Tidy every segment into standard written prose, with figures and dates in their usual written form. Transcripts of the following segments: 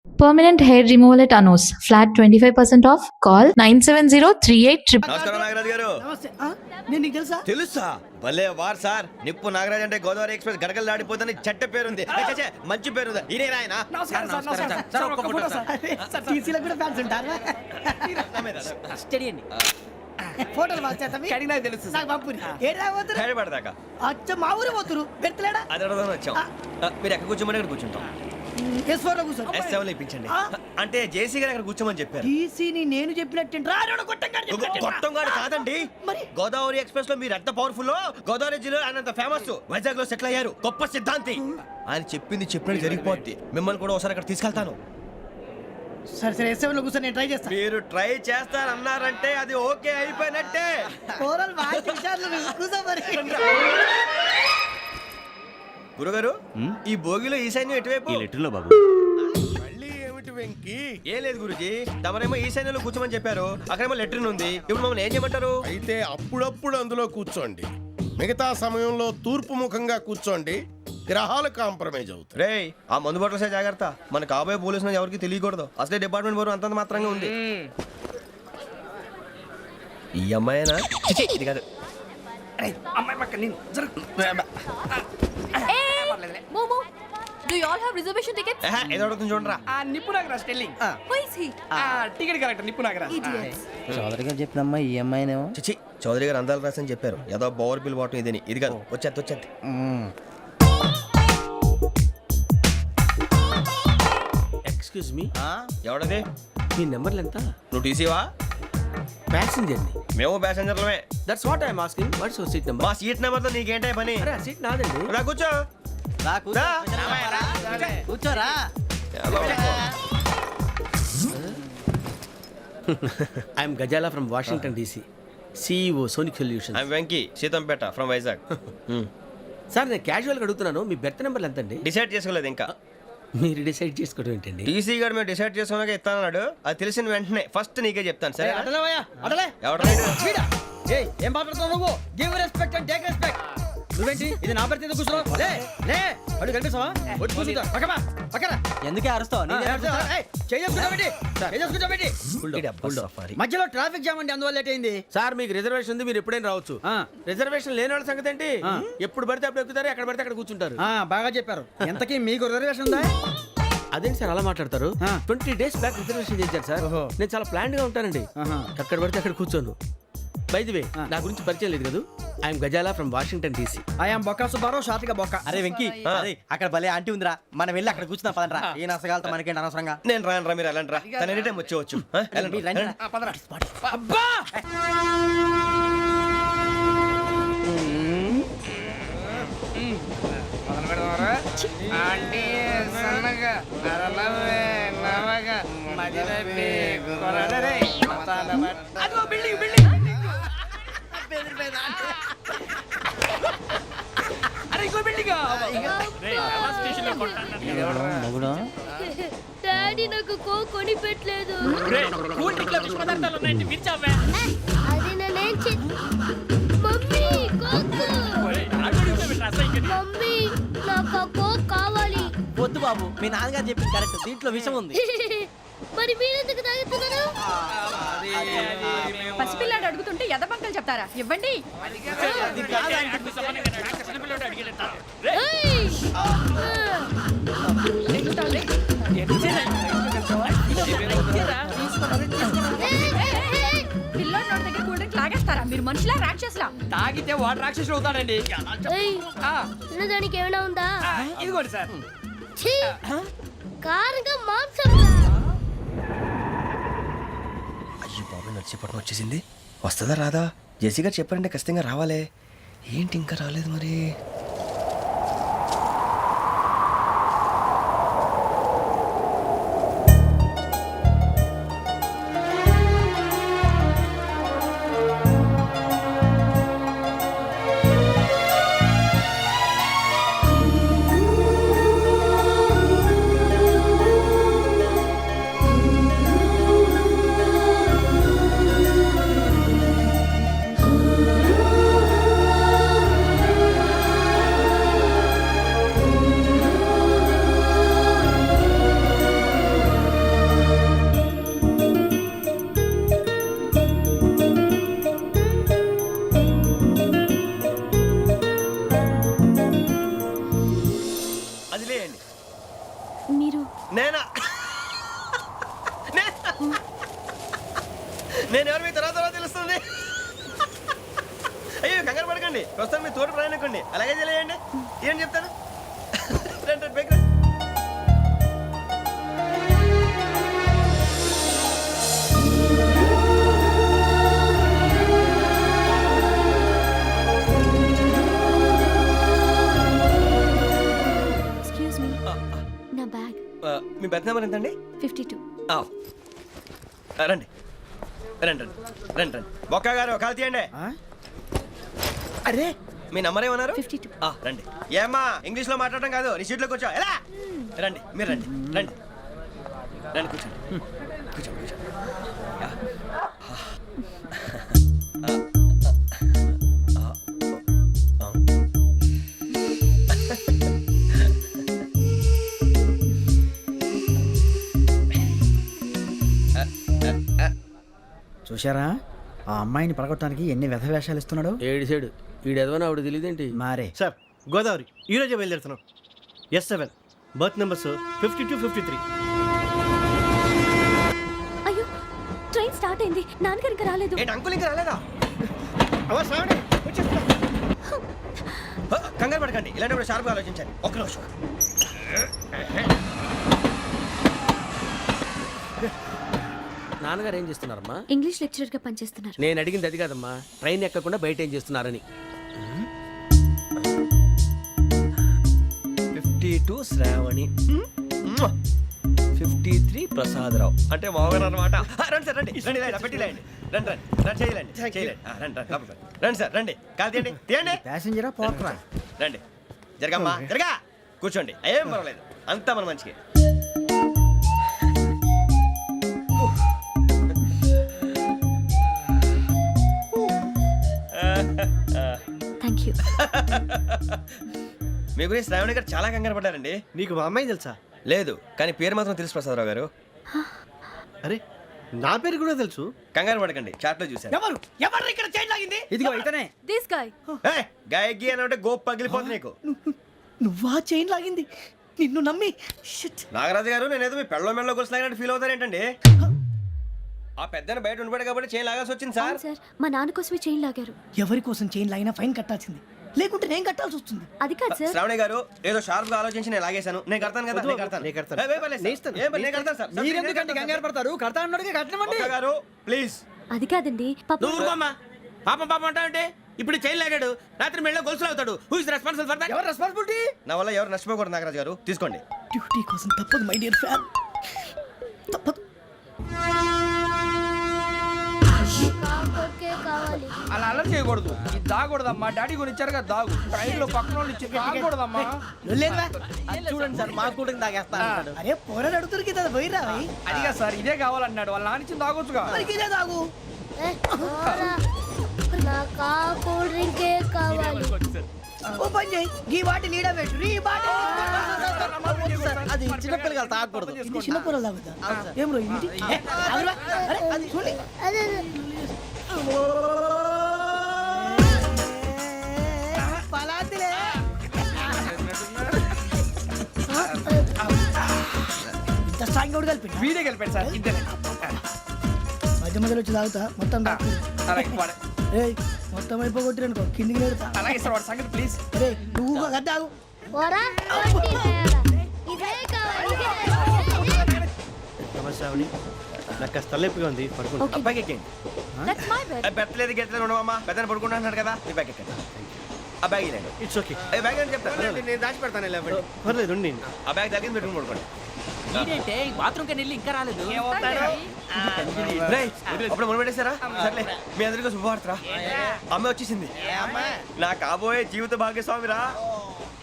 Permanent hair removal at Anos. Flat 25% off. Call 97038. నమస్కారం నాగరాజ్ గారు. నమస్తే. నేను నీకు తెలుసా? తెలుసా? భలే వార్ సార్. నిప్పు నాగరాజ్ అంటే గోదావరి ఎక్స్ప్రెస్ గడగలు దాడిపోతుంది చెట్ట పేరుంది. ఛే, మంచి పేరుంది. ఇదే ఆయన. నమస్కారం సార్, నమస్కారం సార్. ఒక్క ఫోటో సార్. సార్ టీసీలో కూడా ఫ్యాన్స్ ఉంటారా? స్టడీ అండి. ఫోటోలు పాస్ చేస్తాం. కడిగినా తెలుసు నాకు పంపుని. ఏడా పోతురు? హైదరాబాద్దాకా. అచ్చ మా ఊరు పోతురు. పెడతలేడా? అది అడగదామని వచ్చాం. మీరు ఎక్కడ కూర్చోమని అక్కడ కూర్చుంటాం. S4 లో కూర్చో. S7 లో ఇప్పించండి. అంటే జేసీ గారు అక్కడ కూర్చోమని చెప్పారు. టీసీని నేను చెప్పినట్టు రాడు గొట్టం గారు కాదండి. మరి? గోదావరి ఎక్స్ప్రెస్ లో మీరు ఎంత పవర్ఫుల్. గోదావరి జిల్లా ఆయన అంత ఫేమస్. వైజాగ్ లో సెటిల్ అయ్యారు. గొప్ప సిద్ధాంతి. ఆయన చెప్పింది చెప్పినట్టు జరిగిపోద్ది. మిమ్మల్ని కూడా ఒకసారి అక్కడ తీసుకెళ్తాను. సరే సరే S7 లో కూర్చొని నేను ట్రై చేస్తాను. మీరు ట్రై చేస్తారన్నారంటే అది ఓకే అయిపోయినట్టే. కూరలు బాగా తింటారు. కూర్చో మరి. గురుగారు ఈ భోగిలో ఈశాన్యం ఎటువైపు? లెటర్లో బాబు. మళ్ళీ ఏమిటి వెంకీ? ఏం లేదు గురుజీ, తమరేమో ఈశాన్యంలో కూర్చోమని చెప్పారు. అక్కడేమో లెటర్ ఉంది. ఇప్పుడు మమ్మల్ని ఏం చేయమంటారు? అయితే అప్పుడప్పుడు అందులో కూర్చోండి, మిగతా సమయంలో తూర్పు ముఖంగా కూర్చోండి. గ్రహాలు కాంప్రమైజ్ అవుతాయి. రేయ్, ఆ మందు బాటలసే జాగ్రత్త. మన కాబోయే పోలీసులు ఎవరికి తెలియకూడదు. అసలే డిపార్ట్మెంట్ బోరు అంతంత మాత్రంగా ఉంది. ఈ అమ్మాయినా? చిచి, ఇది కాదు. అమ్మాయి పక్క నేను Momo, do you all have reservation tickets? ఏదో అడుగుతుంది చూడరా. నిప్పు Nagaraj telling. Who is he? Ticket correct నిప్పు నాగరాజ్. Idiots. చౌదరి గారు చెప్పినమ్మా ఈ అమ్మాయినేమో. చిచి, చౌదరి గారు అందాలు రాసని చెప్పారు. ఏదో బోర్ బిల్ బాటం ఇదని. ఇది కాదు. వచ్చేది. Excuse me, ఎవడది? మీ నెంబర్లు ఎంత? నువ్వు టీసీవా? ప్యాసింజర్ ని. మేము ప్యాసెంజర్లమే. That's what I'm asking. What's your seat number? మా సీట్ నెంబర్తో నీకేంటే పని? అరే ఆ సీట్ నాదండి. రా కూర్చో. రా. కూర్చోరా. I'm Gazala from Washington DC, CEO sonic solution. I'm Venky, Seethampeta from Vizag. Sir నేను క్యాజువల్గా అడుగుతున్నాను, మీ బెర్త్ నెంబర్లు ఎంత అండి? డిసైడ్ చేసుకోలేదు ఇంకా. మీరు డిసైడ్ చేసుకోవడం ఏంటండి? టీసీ గారు మేము డిసైడ్ చేసుకున్నాక ఇస్తానన్నాడు. అది తెలిసిన వెంటనే ఫస్ట్ నీకే చెప్తాను. సరే ఎవడ ఏం మాట్లాడుతున్నావు నువ్వు? Give respect and take respect. నువ్వేంటి ఇది నా పరిస్థితి కూర్చున్నావు? లే అడుగు కనిపిస్తావా? వచ్చి కూర్చుంటా. పక్కన ఎందుకే అరుస్తావు? మధ్యలో ట్రాఫిక్ జామ్ అండి, అందువల్ల లేట్ అయింది. సార్ మీకు రిజర్వేషన్ ఉంది, మీరు ఎప్పుడైనా రావచ్చు. రిజర్వేషన్ లేని వాళ్ళ సంగతి ఏంటి? ఎప్పుడు పడితే అప్పుడు ఎక్కుతారు, ఎక్కడ పడితే అక్కడ కూర్చుంటారు. బాగా చెప్పారు. ఎంతకీ మీకు రిజర్వేషన్ ఉందా? అదేంటి సార్ అలా మాట్లాడతారు? 20 days బ్యాక్ రిజర్వేషన్ చేశారు సార్. నేను చాలా ప్లాన్డ్ గా ఉంటానండి. అక్కడ పడితే అక్కడ కూర్చోను. బై ది వే, నా గురించి పరిచయం లేదు కదా. I'm Gazala from Washington DC. I'm Bokka Subbarao, షాతిక బొక్క. అరే వెంకీ, అక్కడ భలే ఆంటీ ఉందిరా, మనం వెళ్ళి అక్కడ కూర్చున్నా పదనరా. ఏ నసగాలతో మనకేంటి అనవసరంగా. నేను రాను రా, మీరు వెళ్ళండి రా. తన ఎనీ టైం వచ్చేవచ్చు. అబ్బా డాడీ నాకు కొని పెట్టలేదు. అది నేనేం మమ్మీ మమ్మీ నాకు ఆ కోక్ కావాలి. వద్దు బాబు, మీ నాన్నగారు చెప్పింది కరెక్ట్, దీంట్లో విషయం ఉంది. మరి మీరెందుకు తాగుతున్నారు? పసిపిల్లాడు అడుగుతుంటే ఎదబంకలు చెప్తారా? ఇవ్వండి. పిల్లోడు నోటి దగ్గర కూల్ డ్రింక్ లాగేస్తారా? మీరు మనుషులా రాక్షసులా? తాగితే వాడు రాక్షసుడు అవుతాడండి. దానికి ఏమైనా ఉందా? ఇదిగోండి సార్. కారంగా మాంసం. అయ్యో బాబు, నడిచిపట్నం వచ్చేసింది. వస్తుందా రాదా? జేసీ గారు చెప్పారంటే ఖచ్చితంగా రావాలే. ఏంటి ఇంకా రాలేదు మరి? నేను ఎవరు మీ తర్వాత తెలుస్తుంది. అయ్యో కంగారు పడకండి, ప్రస్తుతం మీ తోటి ప్రయాణకండి, అలాగే తెలియండి. ఏం చెప్తాను. రండి, రండి, బైక్ రండి. ఎక్స్క్యూజ్ మీ నా బ్యాగ్ మీ బెత్ నెంబర్ ఎంతండి? 52. రండి రండి రండి రండి రండి. బొక్క గారు కాల్ తీయండి. అరే మీ నంబర్ ఏమన్నారు? 52. రండి. ఏమ్మా ఇంగ్లీష్ లో మాట్లాడడం కాదు, నీ సీట్లో కూర్చో. ఎలా రండి, మీరు రండి రండి రండి, కూర్చోండి కూర్చోండి కూర్చోండి. యా. చూశారా ఆ అమ్మాయిని పడగొట్టడానికి ఎన్ని వ్యధ వేషాలు ఇస్తున్నాడు. ఏడు సైడు ఈడెదవని ఆవిడ తెలియదేంటి? మారే సార్ గోదావరి ఈరోజే బయలుదేరుతున్నాం. S7 berth numbers 52, 53. అయ్యో ట్రైన్ స్టార్ట్ అయింది, నాన్నగారు ఇంకా రాలేదు. ఏంటి అంకుల్ ఇంకా రాలేదా? కంగారు పడకండి, ఇలాంటప్పుడు షార్ప్గా ఆలోచించండి. ఒక్క నిమిషం. నాన్నగారు ఏం చేస్తున్నారమ్మా? ఇంగ్లీష్ లెక్చరర్ గా పనిచేస్తున్నారు. నేను అడిగింది అది కాదమ్మా, ట్రైన్ ఎక్కకుండా బయట ఏం చేస్తున్నారని. 52 శ్రావణి, 53 ప్రసాదరావు అంటే మామగారు అనమాట. రండి సార్, రండి రండి, ఇలా పెట్టి లేండి. రండి రండి రండి, చేయలేండి చేయలేండి. రండి రండి లోపలికి రండి. రండి సార్, రండి, కాలు తీయండి తీయండి. ప్యాసింజరా పోట్రా. రండి, జరగమ్మా జరగా, కూర్చోండి, ఏం పర్వాలేదు, అంతా మన మంచిగా. Thank you. మీ గురించి శ్రావణి గారు చాలా కంగారు పడ్డారండి. నీకు మా అమ్మాయి తెలుసా? లేదు, కానీ పేరు మాత్రం తెలుసు ప్రసాదరావు గారు. అరే నా పేరు కూడా తెలుసు. కంగారు పడకండి, చాట్లో చూశాను. ఎవరు ఎవరు ఇక్కడ చైన్ లాగింది? ఇదిగో ఇతనే. This guy. గాయకి అని అంటే గోప్ పగిలిపోతుంది నీకు. నువ్వా చైన్ లాగింది? నిన్ను నమ్మి షిట్. నాగరాజు గారు, నేనేదో మీ పెళ్ళ మెళ్ళ గురిసిలాగినట్టు ఫీల్ అవుతారేంటండి? ఆ పెద్దని బయట ఉండిపోయాడు కాబట్టి చేయి లాగాల్సి వచ్చింది సార్. సార్ మా నాన్న కోసమే చైన్ లాగారు. ఎవరి కోసం చైన్ లాగినా ఫైన్ కట్టాల్సింది, లేకుంటే నేను కట్టాల్సి వస్తుంది. అది కాదు సార్. శ్రావణి గారు, ఏదో షార్ప్ గా ఆలోచించి నేను లాగేశాను. నేను కడతాను కదా, నేను కడతాను. ఏ, ఏ, పర్లేదు సార్. ఏ, నేను కడతాను సార్. మీరెందుకంటే కంగారు పడతారు? కడతా అన్నాడుగా కట్టమండి. ఒక్క గారు ప్లీజ్. అది కాదండి పాపం. నువ్వు ఊరుకోమ్మా. పాపం పాపం అంటావంటే ఇప్పుడు చైన్ లాగాడు, రాత్రి మెళ్ళ గొలుసులు అవుతాడు. Who is responsible for that? ఎవరు రెస్పాన్సిబిలిటీ? నా వల్ల ఎవరు నష్టపోకూడదు నాగరాజు గారు, తీసుకోండి. డ్యూటీ కోసం తప్పదు మై డియర్ ఫ్యాన్, తప్పదు. అలా అలర్ చేయకూడదు. ఇది దాగకూడదమ్మా. డాడీ కొని ఇచ్చారు కదా దాగు. ట్రైన్ లో పక్కన వాళ్ళు ఇచ్చి దాగకూడదమ్మా. చూడండి సార్, మా కూడా తాగేస్తా అన్నాడు. అరే పోరాడు అడుగుతారు కదా, పోయిరా అదిగా సార్, ఇదే కావాలన్నాడు. వాళ్ళ నాన్న ఇచ్చింది తాగొచ్చుగా. మరి ఇదే తాగు. ఓ పని చేయి, ఈ బాటి లీడ పెట్టు. ఈ బాటి అది చిన్నపిల్లలు తాగకూడదు. ఇది చిన్న పొరలు తాగుతా. ఏం రో ఇది? ఆగురా. అరే అది చూడండి. పలాతిలే. ఇంత స్ట్రాంగ్ కూడా కలిపి వీడే గెలిపాడు సార్, ఇద్దరే. మధ్య మధ్యలో వచ్చి తాగుతా, మొత్తం తాగు. అలాగే వాడు- ఏయ్ మొత్తం అయిపోగొట్టిరనుకో కిందికి నేడుతా. అలాగే సార్, వాడు సంగతి ప్లీజ్. అరే నువ్వు కదా తాగు. శ్రావణి, నాకు కాస్త తలెప్పిగా ఉంది, పడుకుంటా. Okay. అబ్బాయికి ఎక్కండి. That's my bed. పెట్టలేదు గెట్టలేదు ఉండవమ్మా, పెద్దని పడుకుంటున్నాడు కదా, ఈ బ్యాగ్ ఎక్కండి. ఆ బ్యాగ్ ఇలాండి. It's okay. ఏ బ్యాగ్ అని చెప్తాను. నేను దాచి పెడతాను. పర్లేదు ఉండి. ఆ బ్యాగ్ తగ్గింది పెట్టుకుని పడుకోండి. రేయ్, అప్పుడు మొదలు పెట్టేశారా? సర్లే, మీ అందరికీ శుభవార్తరా. అమ్మ వచ్చేసింది, నా కాబోయే జీవిత భాగ్యస్వామిరా.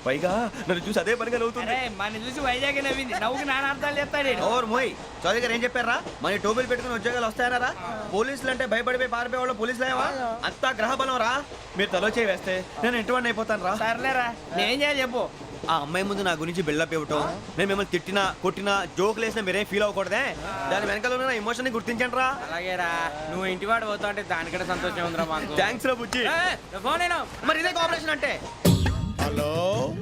పైగా నన్ను చూసి అదే పనిగా నవ్వుతుంది. మన చూసి వైజాగ్ నవ్వింది. నవ్వుకి నాన్న అర్థాలు చెప్తాడు. ఓర్ మోయ్, చౌదరి గారు ఏం చెప్పారా? మన టోబీలు పెట్టుకుని ఉద్యోగాలు వస్తాయనరా? పోలీసులు అంటే భయపడిపోయి పారిపోయే వాళ్ళు పోలీసులు అయ్యవా? అంతా గ్రహ బలం రా. మీరు తలో చేయి వేస్తే నేను ఇంటివాడిని అయిపోతాను రా. సర్లేరా, నేనేం చేయాలి చెప్పు. ఆ అమ్మాయి ముందు నా గురించి బిల్డప్ ఇవ్వటం, నేను మిమ్మల్ని తిట్టినా కొట్టినా జోకులు వేసినా మీరేం ఫీల్ అవ్వకూడదే. దాని వెనకాల ఉన్న ఎమోషన్ ని గుర్తించండి రా. అలాగేరా, నువ్వు ఇంటివాడు పోతా అంటే దానికంటే సంతోషం ఉందిరా మాకు. థ్యాంక్స్ రా బుజ్జి. ఫోన్ అయినా మరి ఇదే కోఆపరేషన్ అంటే. హలో,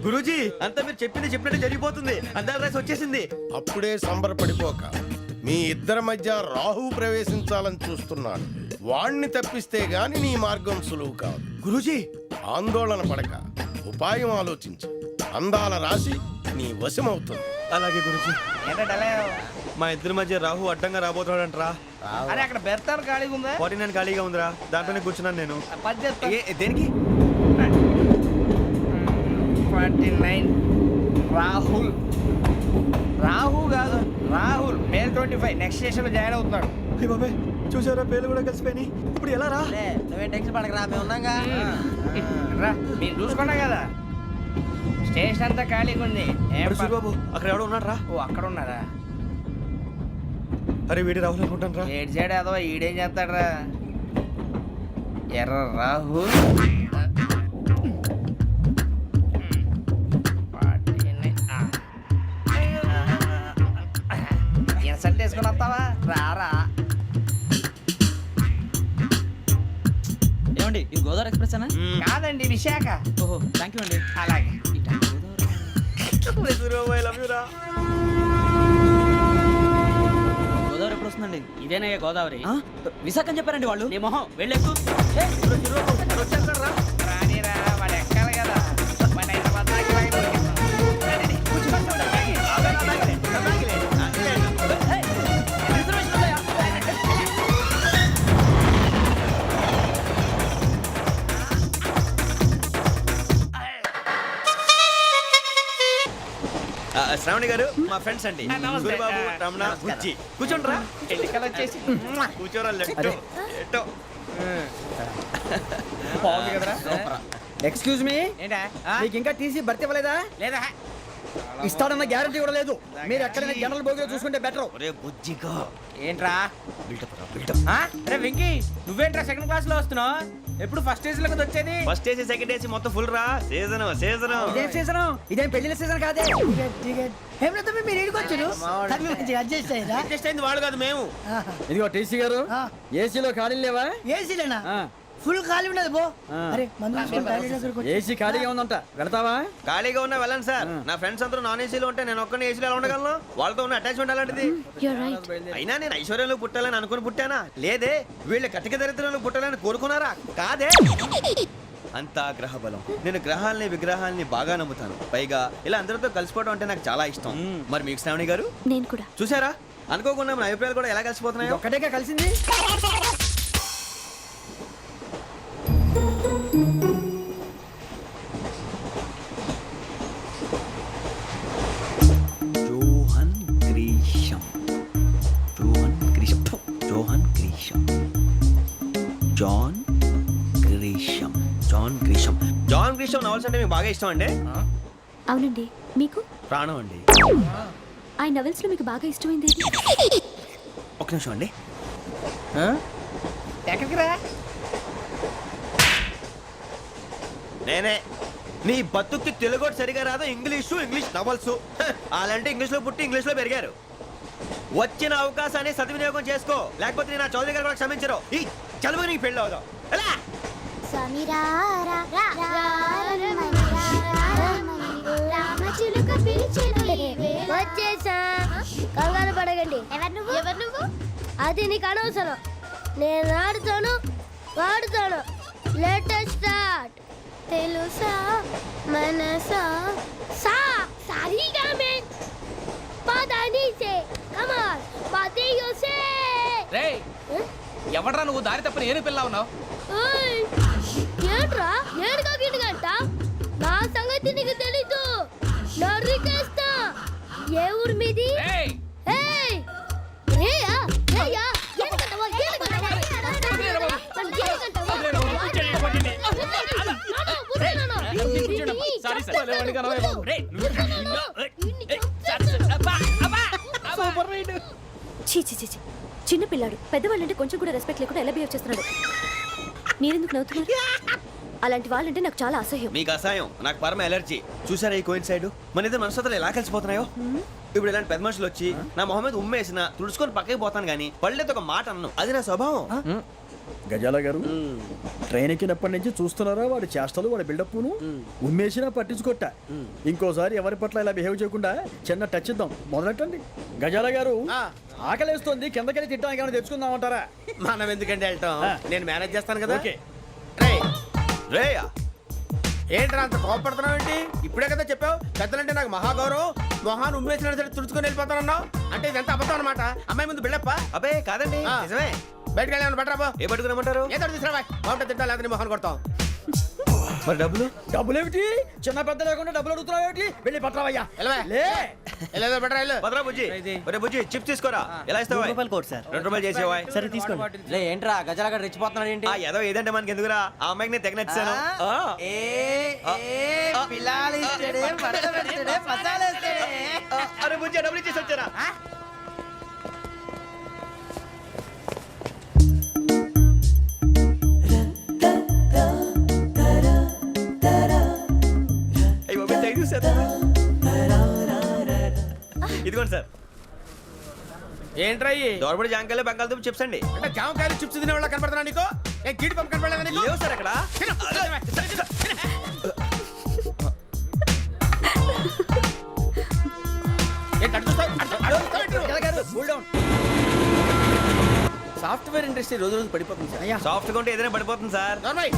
గురూజీ అంతా మీరు చెప్పినట్టు జరిగిపోతుంది. అందాల రైస్ వచ్చేసింది. అప్పుడే సంబరపడిపోక. మీ ఇద్దరి మధ్య రాహు ప్రవేశించాలని చూస్తున్నాడు. వాణ్ణి తప్పిస్తే గాని నీ మార్గం సులువు కాదు. గురూజీ ఆందోళన పడక ఉపాయం ఆలోచించు. అందాల రాశి నీ వశమవుతుంది. అలాగే గురూజీ. ఏంటంటే మా ఇద్దరి మధ్య రాహు అడ్డంగా రాబోతున్నాడంట్రా. అరే అక్కడ బెర్తాను ఖాళీగా ఉందా? 49 ఖాళీగా ఉందిరా, దాంట్లోనే కూర్చున్నాను నేను. పది చేస్తా. దేనికి? 49 రాహుల్. రాహు కాదు రాహుల్. మే 25 నెక్స్ట్ స్టేషన్ లో జాయిన్ అవుతున్నాడు. అయ్య బాబాయ్, చూసారా పేర్లు కూడా కలిసిపోయినాయి. ఇప్పుడు ఎలా రా? నువ్వే టెన్షన్ పడకరా, మేము ఉన్నాగా. రా మీరు చూసుకున్నా కదా స్టేషన్ అంతా ఖాళీగా ఉంది. ఏం అరే సూరిబాబు, అక్కడ ఎవడో ఉన్నాడు రా. ఓ అక్కడ ఉన్నారా? అరే వీడి రాహుల్ అనుకుంటాను రా. ఏడు సైడ్ ఏదో ఈడేం చేస్తాడరా? ఎర్ర రాహు. ఇన్సల్ట్ వేసుకుని వస్తావా? రారా. ఏమండి ఇది గోదావరి ఎక్స్ప్రెస్ అనా? కాదండి విశాఖ. ఓహో థ్యాంక్ యూ అండి. అలాగే. సూరిబాబు, I love you రా. గోదావరి ఎప్పుడు వస్తుందండి? ఇదేనయ్య గోదావరి. విశాఖ అని చెప్పారండి వాళ్ళు. నీ మొహం వెళ్ళెక్కు. వచ్చేస్తాడు రా. రానిరా, వాడు ఎక్కాలి కదా. వాడు హైదరాబాద్ దాకా ఇలాగే దొరికిస్తాం. రండి, కూర్చోండి. శ్రావణి గారు మా ఫ్రెండ్స్ అండి. నమస్తే. సూరిబాబు, రమణ, బుజ్జి. కూర్చోండి రా. ఎన్నికలు వచ్చేసి కూర్చోరా. లెట్టో ఎట్టో. బాగుంది కదరా? ఎక్స్క్యూజ్ మీ, ఏంటా? మీకు ఇంకా టీసీ భర్తీ ఇవ్వలేదా? లేదా ఇస్తాడన్న గ్యారంటీ కూడా లేదు. మీరు ఎక్కడైనా జనరల్ బోగిలో చూసుకుంటే బెటర్. ఒరే బుజ్జిగా, ఏంట్రా? బిల్డప్ రా, బిల్డప్. అరే వెంకీ, నువ్వేంట్రా సెకండ్ క్లాస్ లో వస్తున్నావు? ఎప్పుడు ఫస్ట్ ఏజ్ లో కదా వచ్చేది? ఫస్ట్ ఏసీ సెకండ్ ఏసీ మొత్తం ఫుల్ రా. Season season. ఇదేం సీజన్? ఇదేం పెళ్లిన సీజన్ కాదే. మీరు ఏడుకొచ్చారు అడ్జస్ట్ అయ్యారా? అడ్జస్ట్ అయింది వాడు కాదు, మేము. ఇదిగో టీసీ గారు, ఏసీలో ఖాళీ లేవా? ఏసీలేనా? ఫుల్ ఖాళీ ఉన్నది బో. అరే మందు తీసుకొని టాయిలెట్ దగ్గరకు వచ్చి. ఏసీ ఖాళీగా ఉందంట, వెళ్తావా? ఖాళీగా ఉన్నా వెళ్ళండి సార్. నా ఫ్రెండ్స్ అందరూ నాన్ ఏసీలో ఉంటే నేను ఒక్కనే ఏసీలో ఎలా ఉండగలను? వాళ్ళతో ఉన్న అటాచ్మెంట్ అలాంటిది. You're right. అయినా నేను ఐశ్వర్యంలో పుట్టాలని అనుకుని పుట్టానా? లేదే. వీళ్ళ కటిక దరిద్రంలో పుట్టాలని కోరుకున్నారా? కాదే. అంతా గ్రహ బలం. నేను గ్రహాలని విగ్రహాలని బాగా నమ్ముతాను. పైగా ఇలా అందరితో కలిసిపోవడం అంటే నాకు చాలా ఇష్టం. మరి మీకు శ్రావణి గారు? నేను కూడా. చూసారా, అనుకోకుండా మన అభిప్రాయాలు కూడా ఎలా కలిసిపోతున్నాయో. ఒక్కటేగా కలిసింది. Johan Grisham. Johan Grisham. Johan Grisham. John Grisham. John Grisham. John Grisham novels అంటే మీకు బాగా ఇష్టం అండి? అవునండి. మీకు? ప్రాణం అండి. ఆ నవెల్స్ లో మీకు బాగా ఇష్టమైంది? ఒక నిమిషం అండి. ఎక్కడికి రా? నేనే. నీ బతుక్కి తెలుగు సరిగా రాదు, ఇంగ్లీష్ నవల్స్. అలాంటి ఇంగ్లీష్ లో పుట్టి ఇంగ్లీష్ లో పెరిగారు. వచ్చిన అవకాశాన్ని సద్వినియోగం చేసుకో, లేకపోతే నేను నా చౌదరి గారు కూడా క్షమించరు. ఈ చదువు నీకు పెళ్ళి అవుదాం. ఎలా? వచ్చేసా, కంగారు పడగండి. ఎవరు నువ్వు? అది నీకు అనవసరం. నేను ఆడుతాను, వాడుతాను. Latest start. తెలుసా మనసా సా సారీగా మెన్ పదని సే కమాల్ పదేయో సే. రేయ్, ఎవడ్రా నువ్వు? దారి తప్పని ఏను పిల్ల ఉన్నావు? ఓయ్ ఏంట్రా ఏడుగా గిడుగంట? నా సంగతి నీకు తెలీదు. నరికేస్తా. ఏ ఊరు మీది? రేయ్, ఏయ్ రేయా రేయా ఎందుకంటవా ఎందుకంటవా చీ చీ చీ చీ. చిన్న పిల్లాడు పెద్దవాళ్ళంటే కొంచెం కూడా రెస్పెక్ట్ లేకుండా ఎలా బిహేవ్ చేస్తున్నాడు. మీరెందుకు నవ్వుతున్నారు? అలాంటి వాళ్ళంటే నాకు చాలా అసహ్యం. మీకు అసహాయం, నాకు పరమ ఎలర్జీ. చూసారా ఈ కోయిన్ సైడ్? మన ఇద్దరు మనస్తత్వాలు ఎలా కలిసిపోతున్నాయో. ఇప్పుడు ఇలాంటి పెద్ద మనుషులు వచ్చి నా మొహం మీద ఉమ్మేసిన తుడుచుకొని పక్కకి పోతాను, కానీ పళ్ళేతో ఒక మాట అన్ను. అది నా స్వభావం. గజాల గారు ట్రైన్ ఎక్కినప్పటి నుంచి చూస్తున్నారా వాడి చేష్టలు వాడి బిల్డప్ను ఉమ్మేసినా పట్టించుకోట ఇంకోసారి ఎవరి పట్ల ఇలా బిహేవ్ చేయకుండా చిన్న టచ్ ఇద్దాం మొదలెట్టండి గజాల గారు ఆకలేస్తుంది కిందకెళ్ళి తిట్టడానికి ఏమైనా తెచ్చుకుందామంటారా మనం ఎందుకంటే వెళ్తాం నేను మేనేజ్ చేస్తాను కదా. ఓకే రేయా ఏంట్రా అంత కోపడుతున్నావు ఏంటి? ఇప్పుడే కదా చెప్పావు పెద్దలంటే నాకు మహాగౌరవం, మొహాన్ని ఉమ్మేసిన సరే తుడుచుకొని వెళ్ళిపోతానన్నావు. అంటే ఇదంతా అబద్ధం అనమాట. అమ్మాయి ముందు బిళ్ళప్ప. అబ్బే కాదండి నిజమే. బయటకు వెళ్ళాను బట్రాబో. ఏ పట్టుకురమ్మంటారు? ఏదో తీసుకురా బాగుంటుంది తింటా లేదా మొహాన్ని కొడతాం. మరి డబ్బులు? డబ్బులు ఏమిటి చిన్న పెద్ద లేకుండా డబ్బులు అడుగుతున్నావు ఏమిటి వెళ్ళి పట్టరావయ్యా వెళ్ళవా? లే వెళ్ళేదో బట్రా వెళ్ళు. భద్రా బుజ్జి ఒరే బుజ్జి చిప్స్ తీసుకోరా. ఎలా ఇస్తావా? కోట్ సార్ 2 రూపాయలు చేసేవా? సరే తీసుకోండి లే ఏంట్రా గజాలగడ రెచ్చిపోతున్నాడు ఏంటి? ఆ ఏదో ఏదంటే మనకి ఎందుకురా, ఆ అమ్మాయికి నేను తెగ నచ్చాను. అరే బుజ్జి డబ్బులు ఇచ్చేసి వచ్చారా? అయ్యి బాబు థ్యాంక్ యూ సార్. ఇదిగోండి సార్. ఏంట్రా ఇయ్యి? దోరబడి జాంకాయలు బంగాళదుంప చిప్స్ అండి. అంటే జామకాయలు చిప్స్ తినే వాళ్ళ కనపడుతున్నా నీకు? నేను జీడి పంపు కనపడలేదా నీకు? లేవు సార్ అక్కడ. ఏంటి అటు చూస్తావు? అటు చూస్తావు? సాఫ్ట్వేర్ ఇండస్ట్రీ రోజు రోజు పడిపోతుంది సార్. సాఫ్ట్ గా ఉంటే ఏదైనా పడిపోతుంది సార్. నార్మల్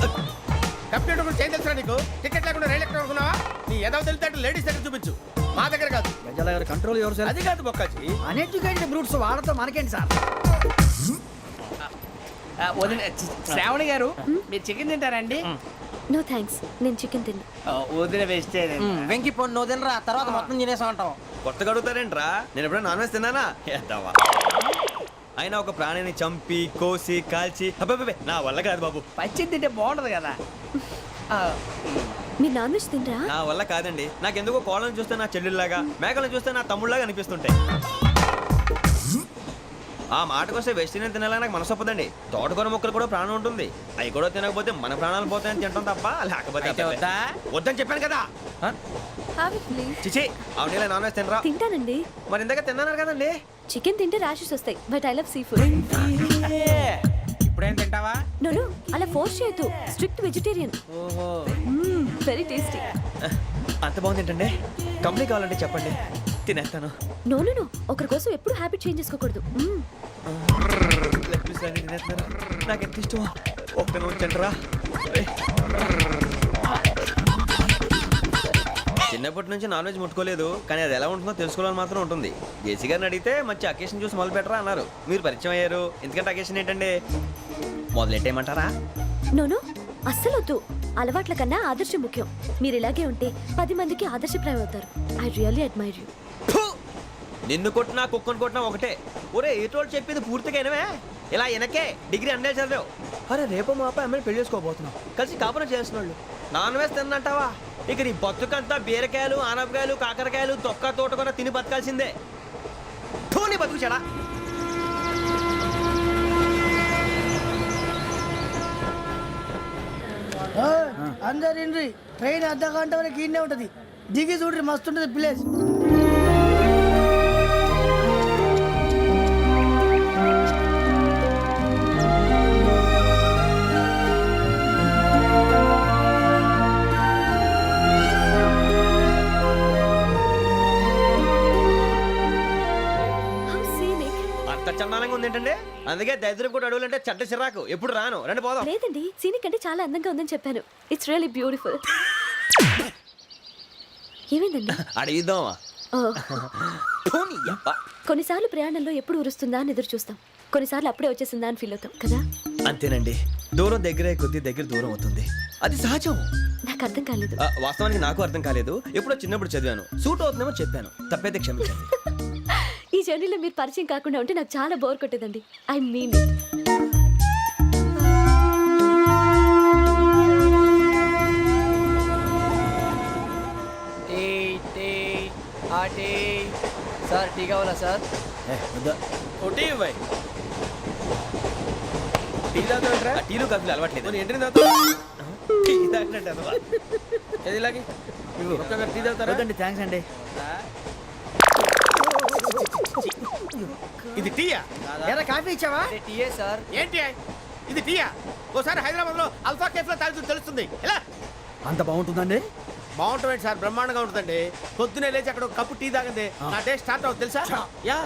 కంప్యూటర్ గురించి ఏం తెలుసా నీకు? టికెట్ లేకుండా రైలు ఎక్కడ అనుకున్నావా? నీ ఏదో తెలితే లేడీస్ దగ్గర చూపించు, మా దగ్గర కాదు. గజాల గారు కంట్రోల్ ఎవరు సార్ అది కాదు బొక్కాచి. అన్ఎడ్యుకేటెడ్ బ్రూట్స్ వాడతో మనకేంటి సార్ శ్రావణి గారు మీరు చికెన్ తింటారండి? నో థ్యాంక్స్, నేను చికెన్ తిన్నా. వదిన వేస్తే వెంకి పొన్ను నువ్వు తినరా, తర్వాత మొత్తం తినేసా ఉంటాం. కొత్తగా అడుగుతారేంట్రా? నేను ఎప్పుడైనా నాన్ వెజ్ తిన్నానా? ఎద్దావా. అయినా ఒక ప్రాణిని చంపి కోసి కాల్చి అబ్బబ్బే నా వల్ల కాదు బాబు. పచ్చి తింటే బాగుంటది కదా. మీరు నాన్ వెజ్ తినరా? నా వల్ల కాదండి. నాకెందుకో కోళ్ళని చూస్తే నా చెల్లెళ్ళలాగా, మేకలను చూస్తే నా తమ్ముళ్ళలాగా అనిపిస్తుంటాయి. ఆ మాటకొస్తే వెస్టిరియన్ తినాలని నాకు మనసు ఒప్పదండి. తోటకూర మొక్కలు కూడా ప్రాణం ఉంటుంది. అవి కూడా తినకపోతే మన ప్రాణాలు పోతాయని తింటాం తప్ప లేకపోతే అబ్బబ్బే. వద్దని చెప్పాను కదా. Have it, please. చిచి అవునీ నాన్ వెజ్ తినరా? తింటానండి. మరి ఇందాక తిన్నాను కదండి. చికెన్ తింటే ర్యాషెస్ వస్తాయి, but I love sea food. ఇప్పుడేం తింటావా? నో అలా ఫోర్స్ చేయొద్దు. Strict vegetarian. Very tasty. అంత బాగుంది ఏంటండి? కంపెనీ కావాలంటే చెప్పండి, తినేస్తాను. నో ఒకరి కోసం ఎప్పుడు హ్యాబిట్ చేంజ్ చేసుకోకూడదు. లెగ్ పీస్ అన్ని తినేస్తున్నారు. నాకు ఎంత ఇష్టం. ఒక్క ఉంచండి రా. చిన్నప్పటి నుంచి నాన్ వెజ్ ముట్టుకోలేదు, కానీ అది ఎలా ఉంటుందో తెలుసుకోవాలని మాత్రం ఉంటుంది. జేసీ గారిని అడిగితే మంచి అకేషన్ చూసి మొదలు పెట్టరా అన్నారు. మీరు పరిచయం అయ్యారు. ఎందుకంటే అకేషన్ ఏంటండి? మొదలెట్టేయమంటారా? నో అస్సలు వద్దు. అలవాట్ల కన్నా ఆదర్శం ముఖ్యం. మీరు ఇలాగే ఉంటే 10 మందికి ఆదర్శప్రాయం అవుతారు. I really admire you. నిన్ను కొట్టినా కుక్కను కొట్టినా ఒకటే. ఒరే ఏటోళ్ళు చెప్పింది పూర్తిగా వినవే. ఇలా వెనకే డిగ్రీ అన్నే చదివావు. అరే రేపు మా అబ్బాయి అమ్మాయిని పెళ్లి చేసుకోబోతున్నావు. కలిసి కాపురం చేసిన వాళ్ళు నాన్ వెజ్ తిన్నంటావా? ఇక నీ బతుకంతా బీరకాయలు, ఆనపకాయలు, కాకరకాయలు, తొక్క తోట కూడా తిని బతకాల్సిందే. నీ బతుకు చెడా. అందరు ఇండ్రి ట్రైన్ అర్ధ గంట వరకు ఇన్నే ఉంటది. దిగి చూడ్రి మస్తు ఉంటది ప్లేస్. అంత చందానంగా ఉంది ఏంటంటే? అందుకే దరిద్రం కూడా అడవులంటే చెడ్డ చిరాకు. ఎప్పుడు రాను. రండి పోదాం. లేదండి, సీనిక్ అంటే చాలా అందంగా ఉందని చెప్పాను. It's really beautiful. ఏమైందండి? అడిగిద్దామా? కొన్నిసార్లు ప్రయాణంలో ఎప్పుడు ఉరుస్తుందా అని ఎదురు చూస్తాం, కొన్నిసార్లు అప్పుడే వచ్చేసిందా అని ఫీల్ అవుతాం కదా. అంతేనండి. దూరం దగ్గరే కొద్ది దగ్గర దూరం అవుతుంది. అది సహజం. నాకు అర్థం కాలేదు. వాస్తవానికి నాకు అర్థం కాలేదు. ఎప్పుడో చిన్నప్పుడు చదివాను. సూట్ అవుతుందేమో చెప్పాను. తప్పైతే క్షమించండి. ఈ జర్నీలో మీరు పరిచయం కాకుండా ఉంటే నాకు చాలా బోర్ కొట్టేదండి. ఐ మీన్ సార్ టీ కావాలా సార్? టీలు కాఫీలు అలవాట్లేదు. ఎంట్రీ తాగుతావా? టీ తాగినట్టు అసలు. ఏది ఇలాగే టీ తాగుతారా? థ్యాంక్స్ అండి. ఇది టీయా? ఎరా కాఫీ ఇచ్చావా? టీయే సార్. ఏంటి ఇది టీయా ఓసారి హైదరాబాద్ లో అల్ఫా కేఫ్ లో తాగుతూ తెలుస్తుంది ఎలా అంత బాగుంటుందండి? బాగుంటుంది సార్, బ్రహ్మాండంగా ఉంటుందండి. పొద్దునే లేచి అక్కడ ఒక కప్పు టీ తాగింది నా డే స్టార్ట్ అవుతుంది తెలుసా? యా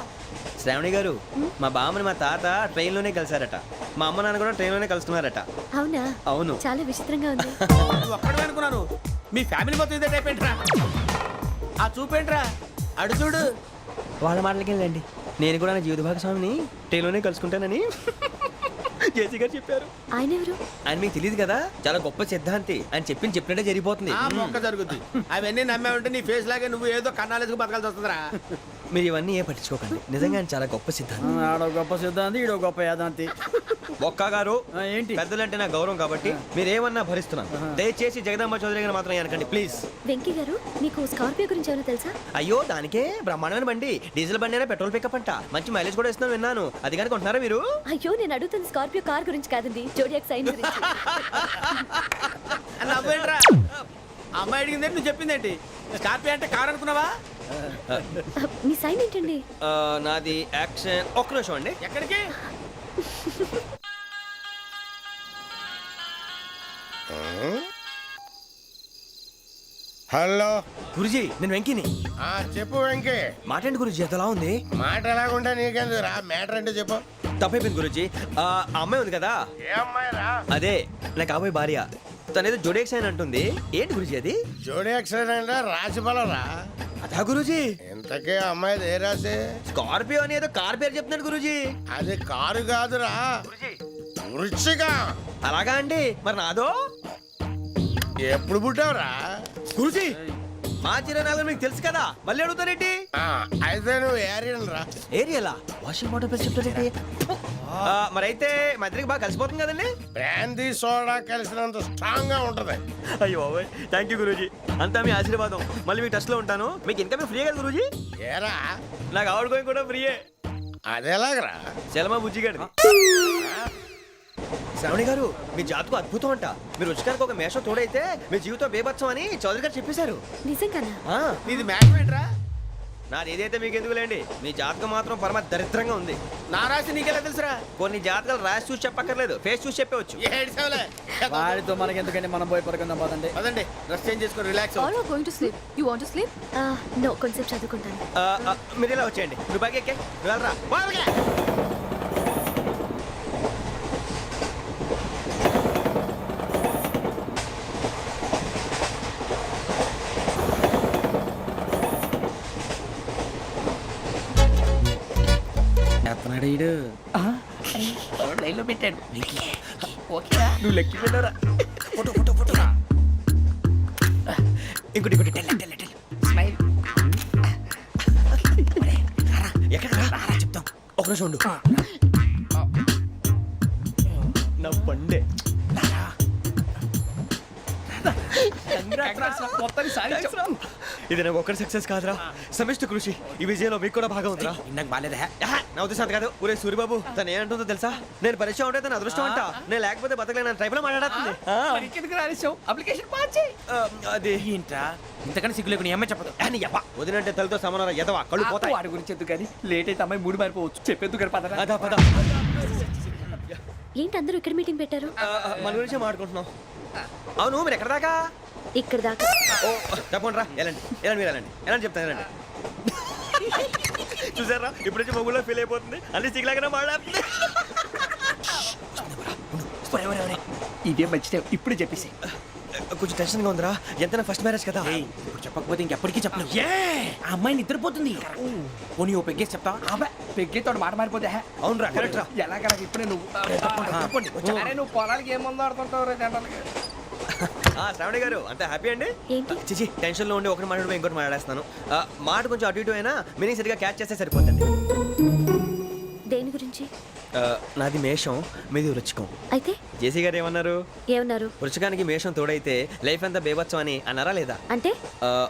శ్రావణి గారు, మా బామ్మని మా తాత ట్రైన్ లోనే కలిసారట. మా అమ్మ నాన్న కూడా ట్రైన్ లోనే కలుస్తున్నారట. అవునా? అవును. చాలా విచిత్రంగా ఉంది. నువ్వు ఒక్కడే అనుకున్నాను, మీ ఫ్యామిలీ మొత్తం ఇదే టైప్ ఏంట్రా? ఆ చూపేంట్రా అడు చూడు. వాళ్ళ మాటలకి వెళ్ళండి. నేను కూడా నా జీవిత భాగస్వామిని ట్రైన్ లోనే కలుసుకుంటానని జేసీ గారు చెప్పారు. ఆయన ఎవరు? ఆయన మీకు తెలియదు కదా, చాలా గొప్ప సిద్ధాంతి. ఆయన చెప్పినట్టే జరిగిపోతుంది. ఆ మొక్క జరుగుద్ది. అవన్నీ నమ్మే ఉంటే నీ ఫేస్ లాగే నువ్వు ఏదో కన్నాలేసుకు బతకాల్సి వస్తుందిరా. మీరు ఇవన్నీ ఏ పట్టించుకోకండి. నిజంగా ఆయన చాలా గొప్ప సిద్ధాంతి. ఆడో గొప్ప సిద్ధాంతి, ఈడో గొప్ప యాదాంతి. ఒక్క గారు ఏంటి? పెద్దలంటే నా గౌరవం కాబట్టి మీరు ఏమన్నా భరిస్తున్నాను. దయచేసి జగదాంబ చౌదరి గారు మాత్రం అనకండి ప్లీజ్. వెంకీ గారు, మీకు స్కార్పియో గురించి ఏమైనా తెలుసా? అయ్యో దానికే బ్రహ్మాండమైన బండి. డీజిల్ బండి అయినా పెట్రోల్ పికప్ అంట. మంచి మైలేజ్ కూడా ఇస్తున్నాను విన్నాను. అది కానీ కొంటున్నారా మీరు? అయ్యో, నేను అడుగుతున్న స్కార్పియో కార్ గురించి కాదండి, జోడియాక్ సైన్ గురించి. నవ్వేంట్రా? అమ్మాయి అడిగింది నువ్వు చెప్పిందేంటి? స్కార్పియో అంటే కారు అనుకున్నావా? మీ సైన్ ఏంటండి? నాది యాక్షన్. ఒక్క నిమిషం అండి. ఎక్కడికి? హలో గురుజీ, నేను వెంకిని. చెప్పు వెంకీ. మాటండి గురుజీ, ఎంతలా ఉంది? మాట ఎలాగుంటా నీకెందుకు రా, మ్యాటర్ అంటే చెప్పు. తప్పైపోయింది గురుజీ. ఆ అమ్మాయి ఉంది కదా, ఏ అమ్మాయి రా? అదే నా కాబోయే భార్య. తనేదో జోడేక్స్ అని అంటుంది. ఏంటి గురుజీ అది? జోడి యాక్సిడెంట్ రాసి రా. అదా గురుజీ? ఇంతకే అమ్మాయి ఏ రాసి? స్కార్పియో అని ఏదో కార్ పేరు చెప్తున్నాడు గురుజీ. అది కారు కాదురా, వృచ్చిక. అలాగా అండి, మరి నాదో? ఎప్పుడు పుట్టావురా? గురుజీ, మా చిరనాలు మీకు తెలుసు కదా, మళ్ళీ అడుగుతారేంటి? అయితే నువ్వు ఏరియన్ రా. ఏరియాలా? వాషింగ్ వాటర్ పేరు చెప్తారేంటి? మరైతే మా ఇద్దరికి బాగా కలిసిపోతుంది కదండి. బ్రాందీ సోడా కలిసినంత స్ట్రాంగ్ గా ఉంటది. అయ్యో థ్యాంక్ యూ గురూజీ, అంతా మీ ఆశీర్వాదం. మళ్ళీ మీకు టచ్ లో ఉంటాను. మీకు ఇన్కమ్ ఫ్రీ కదా గురూజీ? ఏరా నాకు అవుట్ గోయింగ్ కూడా ఫ్రీయే. అదేలాగరా? చలమా బుజ్జి గారి. శ్రావణి గారు, మీ జాతకు అద్భుతం అంట. మీరు రుచికారికి ఒక మేషం తోడైతే మీ జీవితం బేబత్సం అని చౌదరి గారు చెప్పేశారు. నిజంగానా? నీది మ్యాచ్ ఏంట్రా? నాది ఏదైతే మీకు ఎందుకులేండి, మీ జాతకం మాత్రం పరమ దరిద్రంగా ఉంది. నా రాసి నీకెలా తెలుసురా? కొన్ని జాతకాలు రాసి చూసి చెప్పక్కర్లేదు, ఫేస్ చూసి చెప్పవచ్చు. ఏడ్చావులే. వాడితో మనకి ఎందుకంటే మనం పోయి పడుకుందాం పదండి. పదండి, డ్రెస్ చేంజ్ చేసుకొని relax. All are going to sleep. You want to sleep? No, కొంచెం చదువుకుంటాను. మీరు ఇలా వచ్చేయండి. నువ్వు బాగా ఎక్కే వెళ్ళరా. లైన్లో పెట్టాడు. నువ్వు లెక్కి వెళ్ళరా. Photo photo photo. ఇంకోటి ఇంకోటి. స్మైల్. ఎక్కడ చెప్తాం. ఒక నిమిషం ఉండు. నా పండే. ఇది నాకు ఒక్కరి సక్సెస్ కాదురా, సమిష్టి కృషి. ఈ విజయంలో మీకు కూడా భాగం ఉందిరా. నాకు బాగాలేదా? నా ఉద్దేశం అంత కాదు. ఊరే సూరిబాబు, తను ఏమంటుందో తెలుసా? నేను పరిచయం ఉంటే తన అదృష్టం అంట. నేను లేకపోతే బతకలేను ట్రైబ్ లో మాట్లాడుతుంది. ఎందుకు రాలేసావు? అప్లికేషన్ పాస్ చేయి. అది ఏంట్రా ఇంతకన్నా సిగ్గు లేకుండా ఏమై చెప్పదు. వదినంటే తలతో సమానం ఎదవా, కళ్ళు పోతాయి. వాడి గురించి ఎందుకు కానీ లేట్ అయితే అమ్మాయి మూడు మారిపోవచ్చు. చెప్పేందుకు కానీ పదరా. అదా పద. ఏంటి అందరూ ఇక్కడ మీటింగ్ పెట్టారు? మన గురించే మాట్లాడుకుంటున్నాం. అవును, మీరు ఎక్కడ దాకా? ఇక్కడ దాకా. ఓ తప్పకుండా రా, వెళ్ళండి వెళ్ళండి, మీరు వెళ్ళండి వెళ్ళండి, చెప్తాను వెళ్ళండి. చూసారా, ఇప్పుడు నుంచి మొగుల్లో ఫీల్ అయిపోతుంది. అన్ని సిగ్లాగానే మాట్లాడుతుంది. ఇదే మంచి టైం, ఇప్పుడు చెప్పేసి. కొంచెం టెన్షన్గా ఉందిరా. ఎంతైనా ఫస్ట్ మ్యారేజ్ కదా. ఇప్పుడు చెప్పకపోతే ఇంకెప్పటికీ చెప్పను. ఆ అమ్మాయి నిద్రపోతుంది. పోనీ ఓ పెగ్గేసి చెప్తా. పెగ్గేతో మాట మారిపోతే అవునరా, కరెక్ట్ రా. ఎలాగలా ఇప్పుడే నువ్వు అరే నువ్వు పొలాలకి ఏం మందు ఆడుతుంటావు రే జనరల్గా. శ్రావణి గారు, అంత హ్యాపీ అండి? ఏంటి? చిచి, టెన్షన్ లో ఉండి ఒకటి మాట్లాడిపోయి ఇంకోటి మాట్లాడేస్తాను. మాట కొంచెం అటు ఇటు అయినా మీనింగ్ సరిగా క్యాచ్ చేస్తే సరిపోతుంది. దేని గురించి? నాది మేషం, మీది వృచ్చికం. అయితే జేసీ గారు ఏమన్నారు? ఏమన్నారు? వృచ్చికానికి మేషం తోడైతే లైఫ్ అంతా బేబత్సం అని అన్నారా లేదా? అంటే